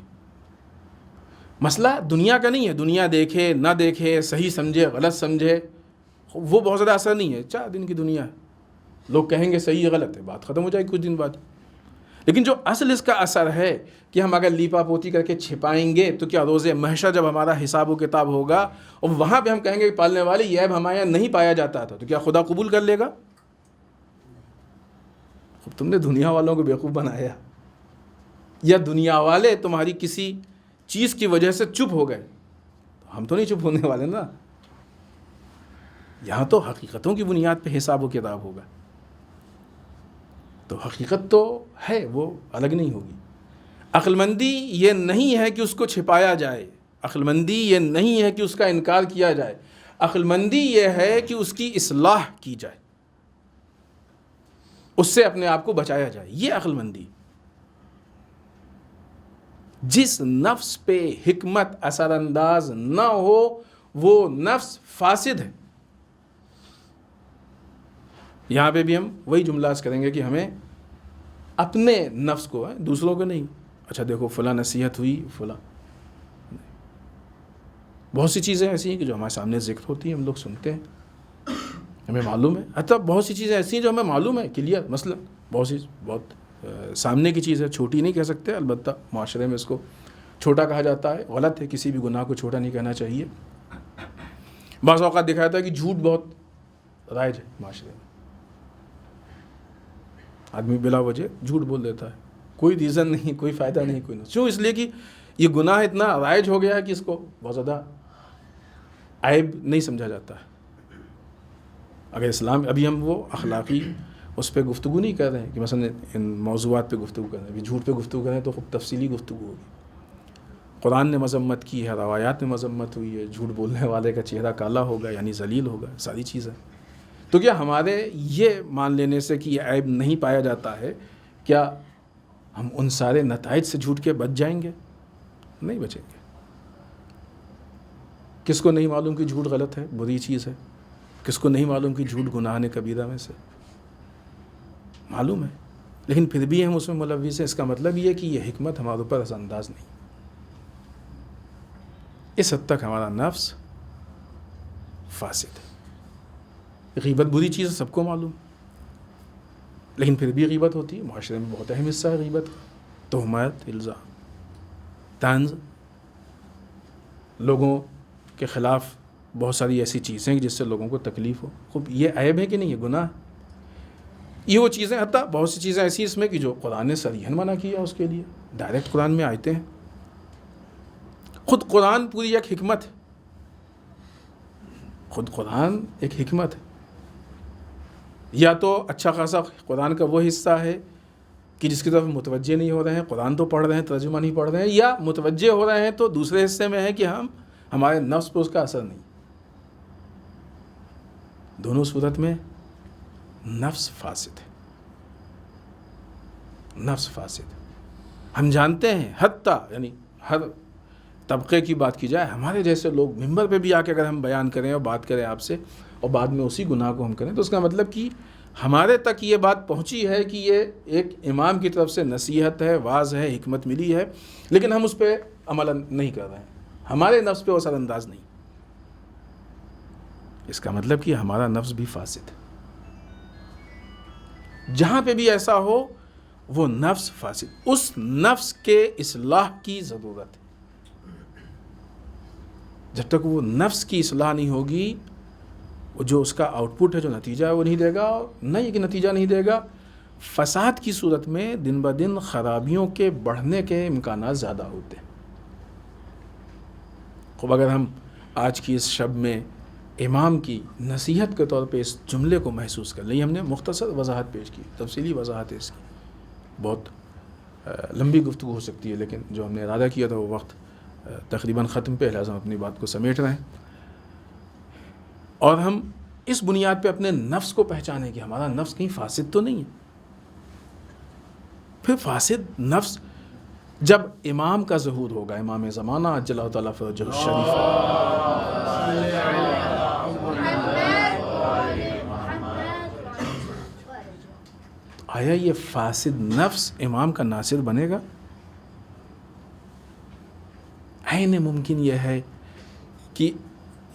مسئلہ دنیا کا نہیں ہے، دنیا دیکھے نہ دیکھے، صحیح سمجھے غلط سمجھے، وہ بہت زیادہ اثر نہیں ہے. 4 دن کی دنیا ہے، لوگ کہیں گے صحیح غلط ہے، بات ختم ہو جائے گی کچھ دن بعد. لیکن جو اصل اس کا اثر ہے کہ ہم اگر لیپا پوتی کر کے چھپائیں گے، تو کیا روز محشر جب ہمارا حساب و کتاب ہوگا اور وہاں پہ ہم کہیں گے کہ پالنے والے یہ عیب ہمارے یہاں نہیں پایا جاتا تھا، تو کیا خدا قبول کر لے گا؟ تم نے دنیا والوں کو بیوقوف بنایا، یا دنیا والے تمہاری کسی چیز کی وجہ سے چپ ہو گئے، ہم تو نہیں چپ ہونے والے نا. یہاں تو حقیقتوں کی بنیاد پہ حساب و کتاب ہوگا. تو حقیقت تو ہے، وہ الگ نہیں ہوگی. عقل مندی یہ نہیں ہے کہ اس کو چھپایا جائے، عقل مندی یہ نہیں ہے کہ اس کا انکار کیا جائے، عقل مندی یہ ہے کہ اس کی اصلاح کی جائے، اس سے اپنے آپ کو بچایا جائے. یہ عقل مندی. جس نفس پہ حکمت اثر انداز نہ ہو وہ نفس فاسد ہے. یہاں پہ بھی ہم وہی جملہ کریں گے کہ ہمیں اپنے نفس کو، دوسروں کو نہیں. اچھا دیکھو فلاں نصیحت ہوئی، فلاں، بہت سی چیزیں ایسی ہیں کہ جو ہمارے سامنے ذکر ہوتی ہیں، ہم لوگ سنتے ہیں، ہمیں معلوم ہے. حتیٰ بہت سی چیزیں ایسی ہیں جو ہمیں معلوم ہے کلیئر، مثلا بہت سامنے کی چیز ہے، چھوٹی نہیں کہہ سکتے، البتہ معاشرے میں اس کو چھوٹا کہا جاتا ہے. غلط ہے، کسی بھی گناہ کو چھوٹا نہیں کہنا چاہیے. بعض اوقات دکھایا تھا کہ جھوٹ بہت رائج ہے معاشرے میں. آدمی بلا وجہ جھوٹ بول دیتا ہے، کوئی ریزن نہیں، کوئی فائدہ نہیں، کوئی نہیں. کیوں؟ اس لیے کہ یہ گناہ اتنا رائج ہو گیا ہے کہ اس کو بہت زیادہ عیب نہیں سمجھا جاتا ہے. اگر اسلام، ابھی ہم وہ اخلاقی اس پہ گفتگو نہیں کر رہے ہیں کہ مثلا ان موضوعات پہ گفتگو کر رہے ہیں. ابھی جھوٹ پہ گفتگو کریں تو خوب تفصیلی گفتگو ہوگی. قرآن نے مذمت کی ہے، روایات میں مذمت ہوئی ہے، جھوٹ بولنے والے کا چہرہ کالا ہوگا یعنی ذلیل ہوگا، ساری چیزیں. تو کیا ہمارے یہ مان لینے سے کہ یہ عیب نہیں پایا جاتا ہے، کیا ہم ان سارے نتائج سے جھوٹ کے بچ جائیں گے؟ نہیں بچیں گے. کس کو نہیں معلوم کہ جھوٹ غلط ہے، بری چیز ہے؟ کس کو نہیں معلوم کہ جھوٹ گناہ کبیرہ میں سے؟ معلوم ہے، لیکن پھر بھی ہم اس میں ملوث ہیں. اس کا مطلب یہ ہے کہ یہ حکمت ہمارے اوپر اثر انداز نہیں. اس حد تک ہمارا نفس فاسد ہے. غیبت بری چیز ہے، سب کو معلوم، لیکن پھر بھی غیبت ہوتی ہے. معاشرے میں بہت اہم حصہ ہے غیبت کا. تہمت، الزام، طنز، لوگوں کے خلاف بہت ساری ایسی چیزیں جس سے لوگوں کو تکلیف ہو. خوب یہ عیب ہے کہ نہیں؟ یہ گناہ. یہ وہ چیزیں، حتیٰ بہت سی چیزیں ایسی اس میں کہ جو قرآن نے صریحاً منع کیا اس کے لیے، ڈائریکٹ قرآن میں آیتیں ہیں. خود قرآن پوری ایک حکمت ہے. خود قرآن ایک حکمت ہے. یا تو اچھا خاصا قرآن کا وہ حصہ ہے کہ جس کی طرف متوجہ نہیں ہو رہے ہیں, قرآن تو پڑھ رہے ہیں, ترجمہ نہیں پڑھ رہے ہیں, یا متوجہ ہو رہے ہیں تو دوسرے حصے میں ہے کہ ہمارے نفس پہ اس کا اثر نہیں. دونوں صورت میں نفس فاسد ہے, نفس فاسد. ہم جانتے ہیں حتیٰ یعنی ہر طبقے کی بات کی جائے, ہمارے جیسے لوگ ممبر پہ بھی آ کے اگر ہم بیان کریں اور بات کریں آپ سے اور بعد میں اسی گناہ کو ہم کریں, تو اس کا مطلب کہ ہمارے تک یہ بات پہنچی ہے کہ یہ ایک امام کی طرف سے نصیحت ہے, واعظ ہے, حکمت ملی ہے, لیکن ہم اس پہ عمل نہیں کر رہے ہیں, ہمارے نفس پہ اثر انداز نہیں. اس کا مطلب کہ ہمارا نفس بھی فاسد ہے. جہاں پہ بھی ایسا ہو وہ نفس فاسد, اس نفس کے اصلاح کی ضرورت ہے. جب تک وہ نفس کی اصلاح نہیں ہوگی, جو اس کا آؤٹ پٹ ہے, جو نتیجہ ہے وہ نہیں دے گا. نہیں کہ نتیجہ نہیں دے گا, فساد کی صورت میں دن بدن خرابیوں کے بڑھنے کے امکانات زیادہ ہوتے ہیں. خب اگر ہم آج کی اس شب میں امام کی نصیحت کے طور پہ اس جملے کو محسوس کر لیں, ہم نے مختصر وضاحت پیش کی, تفصیلی وضاحت ہے اس کی, بہت لمبی گفتگو ہو سکتی ہے, لیکن جو ہم نے ارادہ کیا تھا وہ وقت تقریباً ختم پہ, لہٰذا ہم اپنی بات کو سمیٹ رہے ہیں. اور ہم اس بنیاد پہ اپنے نفس کو پہچانیں کہ ہمارا نفس کہیں فاسد تو نہیں ہے. پھر فاسد نفس جب امام کا ظہور ہوگا, امام زمانہ عجل اللہ تعالیٰ فرجہ الشریف, آیا یہ فاسد نفس امام کا ناصر بنے گا؟ عین ممکن یہ ہے کہ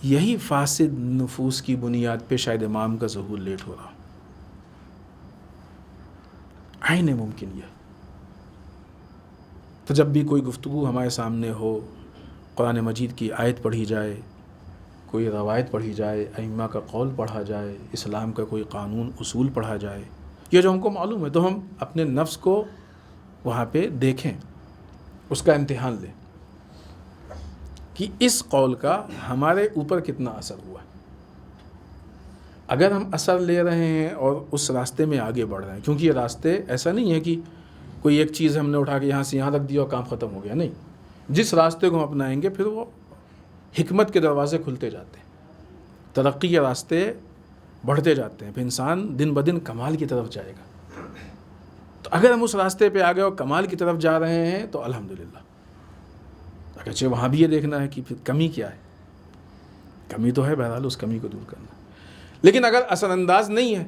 یہی فاسد نفوس کی بنیاد پہ شاید امام کا ظہور لیٹ ہو رہا. عین ممکن یہ. تو جب بھی کوئی گفتگو ہمارے سامنے ہو, قرآن مجید کی آیت پڑھی جائے, کوئی روایت پڑھی جائے, ائمہ کا قول پڑھا جائے, اسلام کا کوئی قانون اصول پڑھا جائے, یہ جو ہم کو معلوم ہے, تو ہم اپنے نفس کو وہاں پہ دیکھیں, اس کا امتحان لیں کہ اس قول کا ہمارے اوپر کتنا اثر ہوا ہے. اگر ہم اثر لے رہے ہیں اور اس راستے میں آگے بڑھ رہے ہیں, کیونکہ یہ راستے ایسا نہیں ہے کہ کوئی ایک چیز ہم نے اٹھا کے یہاں سے یہاں رکھ دیا اور کام ختم ہو گیا, نہیں. جس راستے کو ہم اپنائیں گے پھر وہ حکمت کے دروازے کھلتے جاتے ہیں, ترقی کے راستے بڑھتے جاتے ہیں, پھر انسان دن بدن کمال کی طرف جائے گا. تو اگر ہم اس راستے پہ آگے اور کمال کی طرف جا رہے ہیں تو الحمدللہ. اگرچہ وہاں بھی یہ دیکھنا ہے کہ پھر کمی کیا ہے, کمی تو ہے, بہرحال اس کمی کو دور کرنا. لیکن اگر اثر انداز نہیں ہے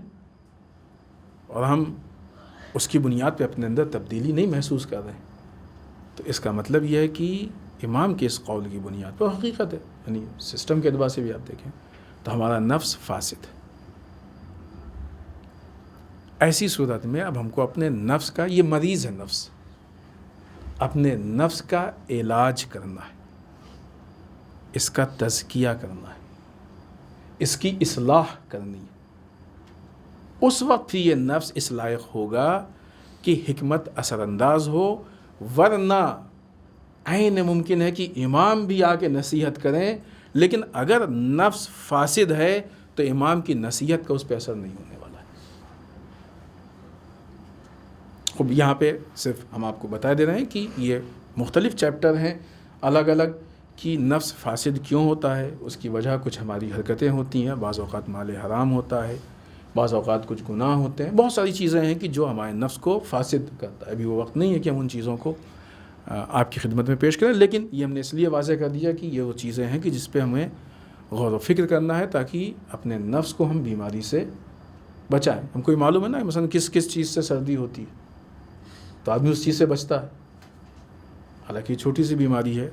اور ہم اس کی بنیاد پہ اپنے اندر تبدیلی نہیں محسوس کر رہے ہیں, تو اس کا مطلب یہ ہے کہ امام کے اس قول کی بنیاد پر حقیقت ہے, یعنی سسٹم کے اعتبار سے بھی آپ دیکھیں تو ہمارا نفس فاسد ہے. ایسی صورت میں اب ہم کو اپنے نفس کا, یہ مریض ہے نفس, اپنے نفس کا علاج کرنا ہے, اس کا تزکیہ کرنا ہے, اس کی اصلاح کرنی ہے. اس وقت ہی یہ نفس اس لائق ہوگا کہ حکمت اثر انداز ہو, ورنہ عین ممکن ہے کہ امام بھی آ کے نصیحت کریں, لیکن اگر نفس فاسد ہے تو امام کی نصیحت کا اس پہ اثر نہیں ہونے والا ہے. خب یہاں پہ صرف ہم آپ کو بتا دے رہے ہیں کہ یہ مختلف چیپٹر ہیں الگ الگ, کہ نفس فاسد کیوں ہوتا ہے, اس کی وجہ کچھ ہماری حرکتیں ہوتی ہیں, بعض اوقات مال حرام ہوتا ہے, بعض اوقات کچھ گناہ ہوتے ہیں, بہت ساری چیزیں ہیں کہ جو ہمارے نفس کو فاسد کرتا ہے. ابھی وہ وقت نہیں ہے کہ ہم ان چیزوں کو آپ کی خدمت میں پیش کریں, لیکن یہ ہم نے اس لیے واضح کر دیا کہ یہ وہ چیزیں ہیں کہ جس پہ ہمیں غور و فکر کرنا ہے تاکہ اپنے نفس کو ہم بیماری سے بچائیں. ہم کو یہ معلوم ہے نا مثلا کس چیز سے سردی ہوتی ہے, تو آدمی اس چیز سے بچتا ہے, حالانکہ چھوٹی سی بیماری ہے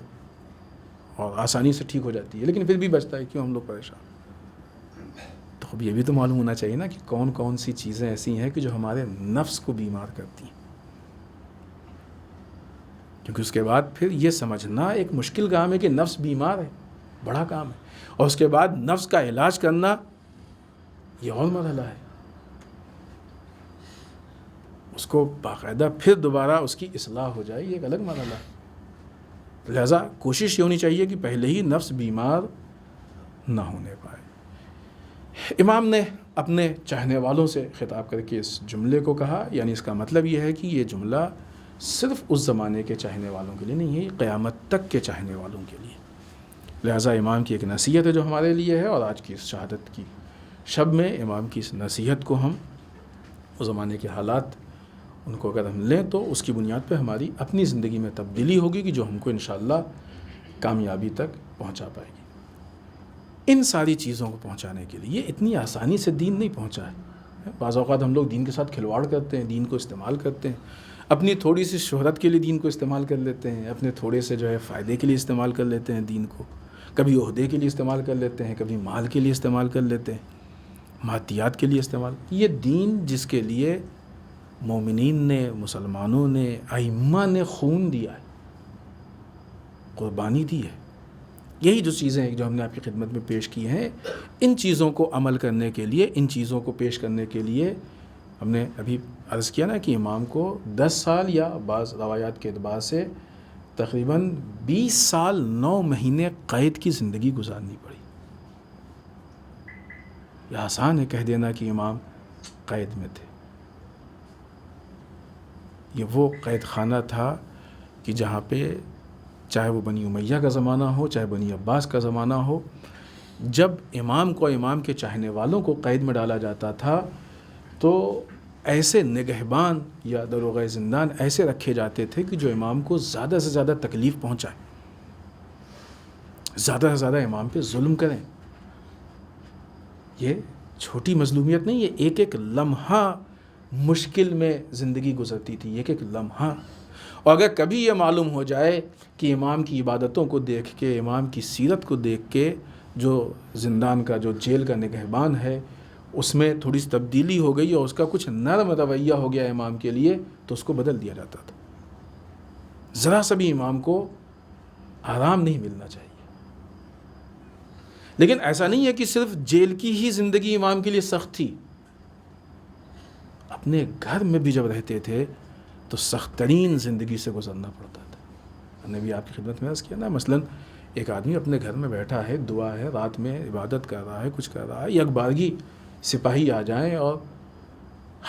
اور آسانی سے ٹھیک ہو جاتی ہے, لیکن پھر بھی بچتا ہے. کیوں ہم لوگ پریشان؟ تو اب یہ بھی تو معلوم ہونا چاہیے نا کہ کون کون سی چیزیں ایسی ہیں کہ جو ہمارے نفس کو بیمار کرتی ہیں, کیونکہ اس کے بعد پھر یہ سمجھنا ایک مشکل کام ہے کہ نفس بیمار ہے, بڑا کام ہے, اور اس کے بعد نفس کا علاج کرنا یہ اور مرحلہ ہے. اس کو باقاعدہ پھر دوبارہ اس کی اصلاح ہو جائے, یہ ایک الگ مرحلہ ہے. لہذا کوشش یہ ہونی چاہیے کہ پہلے ہی نفس بیمار نہ ہونے پائے. امام نے اپنے چاہنے والوں سے خطاب کر کے اس جملے کو کہا، یعنی اس کا مطلب یہ ہے کہ یہ جملہ صرف اس زمانے کے چاہنے والوں کے لیے نہیں ہے، قیامت تک کے چاہنے والوں کے لیے۔ لہٰذا امام کی ایک نصیحت ہے جو ہمارے لیے ہے، اور آج کی اس شہادت کی شب میں امام کی اس نصیحت کو ہم اس زمانے کے حالات ان کو اگر ہم لیں تو اس کی بنیاد پہ ہماری اپنی زندگی میں تبدیلی ہوگی کہ جو ہم کو انشاءاللہ کامیابی تک پہنچا پائے گی۔ ان ساری چیزوں کو پہنچانے کے لیے اتنی آسانی سے دین نہیں پہنچا ہے۔ بعض اوقات ہم لوگ دین کے ساتھ کھلواڑ کرتے ہیں، دین کو استعمال کرتے ہیں، اپنی تھوڑی سی شہرت کے لیے دین کو استعمال کر لیتے ہیں، اپنے تھوڑے سے جو ہے فائدے کے لیے استعمال کر لیتے ہیں دین کو، کبھی عہدے کے لیے استعمال کر لیتے ہیں، کبھی مال کے لیے استعمال کر لیتے ہیں، مادیات کے لیے استعمال۔ یہ دین جس کے لیے مومنین نے، مسلمانوں نے، ائمہ نے خون دیا ہے، قربانی دی ہے، یہی جو چیزیں جو ہم نے آپ کی خدمت میں پیش کی ہیں، ان چیزوں کو عمل کرنے کے لیے، ان چیزوں کو پیش کرنے کے لیے ہم نے ابھی عرض کیا نا کہ امام کو 10 سال یا بعض روایات کے اعتبار سے تقریباً 20 سال 9 مہینے قید کی زندگی گزارنی پڑی۔ یہ آسان ہے کہہ دینا کہ امام قید میں تھے، یہ وہ قید خانہ تھا کہ جہاں پہ چاہے وہ بنی امیہ کا زمانہ ہو، چاہے بنی عباس کا زمانہ ہو، جب امام کو، امام کے چاہنے والوں کو قید میں ڈالا جاتا تھا تو ایسے نگہبان یا داروغہ زندان ایسے رکھے جاتے تھے کہ جو امام کو زیادہ سے زیادہ تکلیف پہنچائیں، زیادہ سے زیادہ امام پہ ظلم کریں۔ یہ چھوٹی مظلومیت نہیں، یہ ایک ایک لمحہ مشکل میں زندگی گزرتی تھی، ایک ایک لمحہ۔ اور اگر کبھی یہ معلوم ہو جائے کہ امام کی عبادتوں کو دیکھ کے، امام کی سیرت کو دیکھ کے جو زندان کا، جو جیل کا نگہبان ہے، اس میں تھوڑی سی تبدیلی ہو گئی اور اس کا کچھ نرم رویہ ہو گیا امام کے لیے، تو اس کو بدل دیا جاتا تھا۔ ذرا سا بھی امام کو آرام نہیں ملنا چاہیے۔ لیکن ایسا نہیں ہے کہ صرف جیل کی ہی زندگی امام کے لیے سخت تھی، اپنے گھر میں بھی جب رہتے تھے تو سخت ترین زندگی سے گزرنا پڑتا تھا۔ ہم نے بھی آپ کی خدمت میں عرض کیا نا، مثلاً ایک آدمی اپنے گھر میں بیٹھا ہے، دعا ہے، رات میں عبادت کر رہا ہے، کچھ کر رہا ہے، یک بارگی سپاہی آ جائیں اور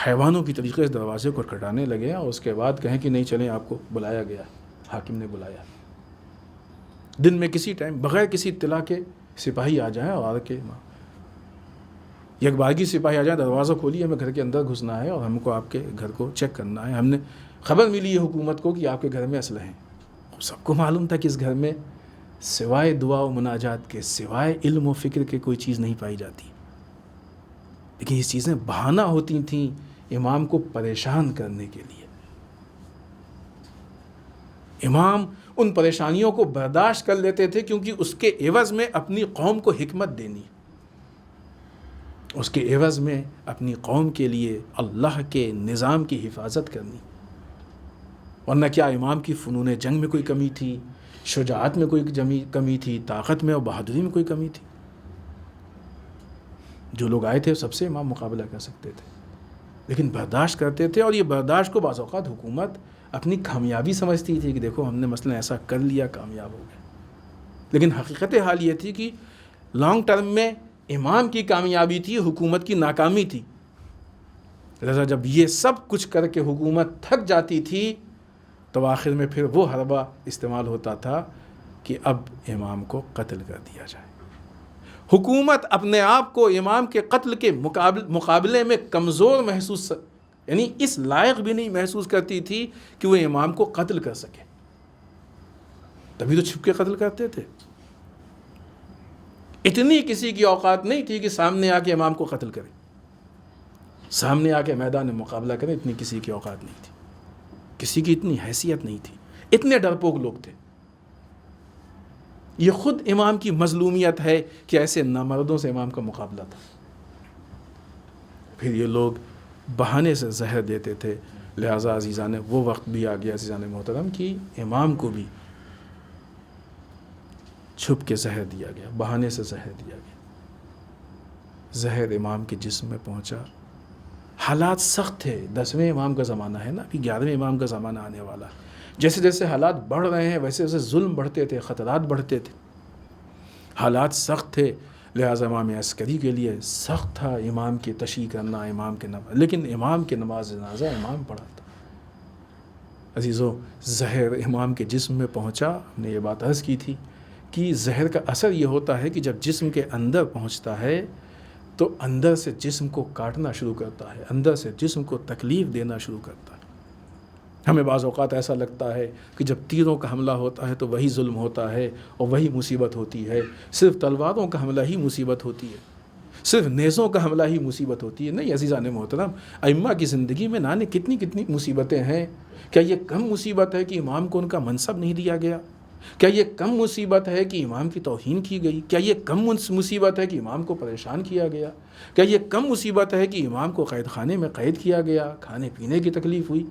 حیوانوں کی طریقے سے دروازے کو کھٹانے لگے اور اس کے بعد کہیں کہ نہیں چلیں، آپ کو بلایا گیا، حاکم نے بلایا۔ دن میں کسی ٹائم بغیر کسی اطلاع کے سپاہی آ جائیں اور کے یک بارگی سپاہی آ جائیں، دروازہ کھولیے، ہمیں گھر کے اندر گھسنا ہے اور ہم کو آپ کے گھر کو چیک کرنا ہے، ہم نے خبر ملی ہے حکومت کو کہ آپ کے گھر میں اسلحے ہیں۔ سب کو معلوم تھا کہ اس گھر میں سوائے دعا و مناجات کے، سوائے علم و فکر کے کوئی چیز نہیں پائی جاتی، لیکن یہ چیزیں بہانہ ہوتی تھیں امام کو پریشان کرنے کے لیے۔ امام ان پریشانیوں کو برداشت کر لیتے تھے کیونکہ اس کے عوض میں اپنی قوم کو حکمت دینی، اس کے عوض میں اپنی قوم کے لیے اللہ کے نظام کی حفاظت کرنی۔ ورنہ کیا امام کی فنون جنگ میں کوئی کمی تھی، شجاعت میں کوئی کمی تھی، طاقت میں اور بہادری میں کوئی کمی تھی؟ جو لوگ آئے تھے سب سے امام مقابلہ کر سکتے تھے، لیکن برداشت کرتے تھے، اور یہ برداشت کو بعض اوقات حکومت اپنی کامیابی سمجھتی تھی کہ دیکھو ہم نے مثلا ایسا کر لیا، کامیاب ہو گئے، لیکن حقیقت حال یہ تھی کہ لانگ ٹرم میں امام کی کامیابی تھی، حکومت کی ناکامی تھی۔ لہذا جب یہ سب کچھ کر کے حکومت تھک جاتی تھی تو آخر میں پھر وہ حربہ استعمال ہوتا تھا کہ اب امام کو قتل کر دیا جائے۔ حکومت اپنے آپ کو امام کے قتل کے مقابلے میں کمزور محسوس، یعنی اس لائق بھی نہیں محسوس کرتی تھی کہ وہ امام کو قتل کر سکے، تبھی تو چھپ کے قتل کرتے تھے۔ اتنی کسی کی اوقات نہیں تھی کہ سامنے آ کے امام کو قتل کرے، سامنے آ کے میدان میں مقابلہ کرے، اتنی کسی کی اوقات نہیں تھی، کسی کی اتنی حیثیت نہیں تھی، اتنے ڈرپوک لوگ تھے۔ یہ خود امام کی مظلومیت ہے کہ ایسے نامردوں سے امام کا مقابلہ تھا۔ پھر یہ لوگ بہانے سے زہر دیتے تھے، لہٰذا عزیزان وہ وقت بھی آ گیا عزیزان محترم کہ امام کو بھی چھپ کے زہر دیا گیا، بہانے سے زہر دیا گیا۔ زہر امام کے جسم میں پہنچا، حالات سخت تھے۔ 10ویں امام کا زمانہ ہے نا، ابھی 11ویں امام کا زمانہ آنے والا ہے۔ جیسے جیسے حالات بڑھ رہے ہیں ویسے ویسے ظلم بڑھتے تھے، خطرات بڑھتے تھے، حالات سخت تھے۔ لہٰذا امام عسکری کے لیے سخت تھا امام کی تشییع کرنا، امام کے نماز، لیکن امام کے نماز جنازہ امام پڑھا تھا۔ عزیزو، زہر امام کے جسم میں پہنچا، ہم نے یہ بات عرض کی تھی کہ زہر کا اثر یہ ہوتا ہے کہ جب جسم کے اندر پہنچتا ہے تو اندر سے جسم کو کاٹنا شروع کرتا ہے، اندر سے جسم کو تکلیف دینا شروع کرتا ہے۔ ہمیں بعض اوقات ایسا لگتا ہے کہ جب تیروں کا حملہ ہوتا ہے تو وہی ظلم ہوتا ہے اور وہی مصیبت ہوتی ہے، صرف تلواروں کا حملہ ہی مصیبت ہوتی ہے، صرف نیزوں کا حملہ ہی مصیبت ہوتی ہے۔ نہیں عزیزان محترم، ائمہ کی زندگی میں نہ کتنی کتنی مصیبتیں ہیں۔ کیا یہ کم مصیبت ہے کہ امام کو ان کا منصب نہیں دیا گیا؟ کیا یہ کم مصیبت ہے کہ امام کی توہین کی گئی؟ کیا یہ کم مصیبت ہے کہ امام کو پریشان کیا گیا؟ کیا یہ کم مصیبت ہے کہ امام کو قید خانے میں قید کیا گیا، کھانے پینے کی تکلیف ہوئی؟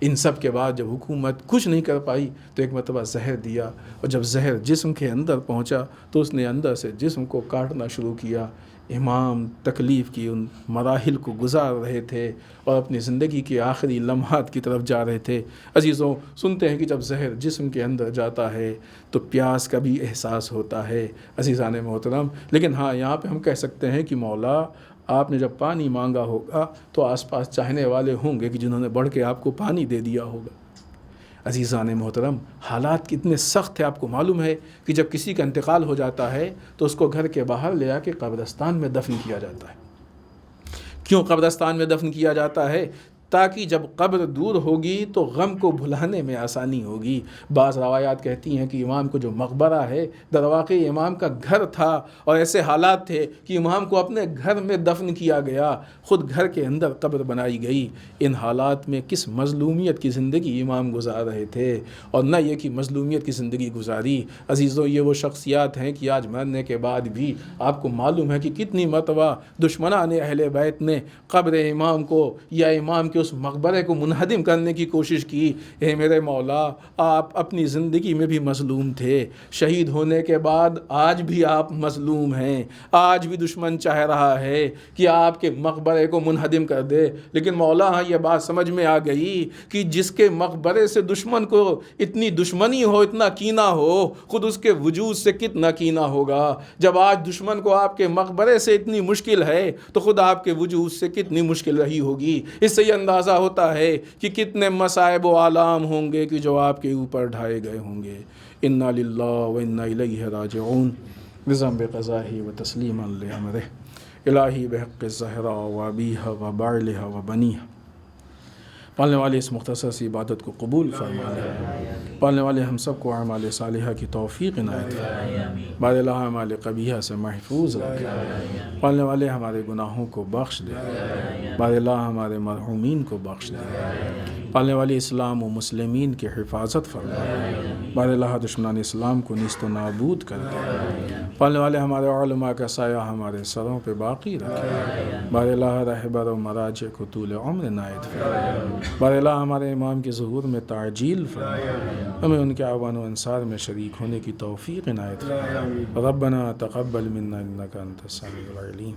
ان سب کے بعد جب حکومت کچھ نہیں کر پائی تو ایک مرتبہ زہر دیا، اور جب زہر جسم کے اندر پہنچا تو اس نے اندر سے جسم کو کاٹنا شروع کیا۔ امام تکلیف کی ان مراحل کو گزار رہے تھے اور اپنی زندگی کے آخری لمحات کی طرف جا رہے تھے۔ عزیزوں، سنتے ہیں کہ جب زہر جسم کے اندر جاتا ہے تو پیاس کا بھی احساس ہوتا ہے عزیزان محترم، لیکن ہاں یہاں پہ ہم کہہ سکتے ہیں کہ مولا آپ نے جب پانی مانگا ہوگا تو آس پاس چاہنے والے ہوں گے کہ جنہوں نے بڑھ کے آپ کو پانی دے دیا ہوگا۔ عزیزان محترم، حالات کتنے سخت تھے، آپ کو معلوم ہے کہ جب کسی کا انتقال ہو جاتا ہے تو اس کو گھر کے باہر لے آ کے قبرستان میں دفن کیا جاتا ہے۔ کیوں قبرستان میں دفن کیا جاتا ہے؟ تاکہ جب قبر دور ہوگی تو غم کو بھلانے میں آسانی ہوگی۔ بعض روایات کہتی ہیں کہ امام کو جو مقبرہ ہے در واقع امام کا گھر تھا، اور ایسے حالات تھے کہ امام کو اپنے گھر میں دفن کیا گیا، خود گھر کے اندر قبر بنائی گئی۔ ان حالات میں کس مظلومیت کی زندگی امام گزار رہے تھے، اور نہ یہ کہ مظلومیت کی زندگی گزاری۔ عزیزو، یہ وہ شخصیات ہیں کہ آج مرنے کے بعد بھی آپ کو معلوم ہے کہ کتنی مرتبہ دشمنان اہل بیت نے قبر امام کو یا امام کے اس مقبرے کو منہدم کرنے کی کوشش کی۔ اے میرے مولا، آپ اپنی زندگی میں بھی مظلوم تھے، شہید ہونے کے بعد آج بھی آپ مظلوم ہیں، آج بھی دشمن چاہ رہا ہے کہ آپ کے مقبرے کو منہدم کر دے، لیکن مولا ہاں یہ بات سمجھ میں آ گئی کہ جس کے مقبرے سے دشمن کو اتنی دشمنی ہو، اتنا کینہ ہو، خود اس کے وجود سے کتنا کینہ ہوگا۔ جب آج دشمن کو آپ کے مقبرے سے اتنی مشکل ہے تو خود آپ کے وجود سے کتنی مشکل رہی ہوگی۔ اس سے یہ اندازہ ہوتا ہے کہ کتنے مصائب و آلام ہوں گے کہ جو آپ کے اوپر ڈھائے گئے ہوں گے۔ انا للہ و انا الیہ راجعون، بذنب قضاہ و تسلیما لامرہ، الہی بحق الزہراء و ابیہا و بعلہا و بنیہا۔ پالنے والے اس مختصر سی عبادت کو قبول فرما لے، پالنے والے ہم سب کو اعمال صالحہ کی توفیق عنایت فرما، بار الہ اعمال قبیحہ سے محفوظ رکھے، پالنے والے ہمارے گناہوں کو بخش دے، بار الہ ہمارے مرحومین کو بخش دے، پالنے والے اسلام و مسلمین کی حفاظت فرما، بار الہ دشمنان اسلام کو نیست و نابود کر دے، پالنے والے ہمارے علماء کا سایہ ہمارے سروں پہ باقی رکھے، بار الہ رہبر و مراجع کو طول عمر عنایت فرما، بار الہ ہمارے امام کے ظہور میں تعجیل فرما، ہمیں ان کے اعوان و انصار میں شریک ہونے کی توفیق عنایت فرما۔ ربنا تقبل منا انک انت السمیع العلیم۔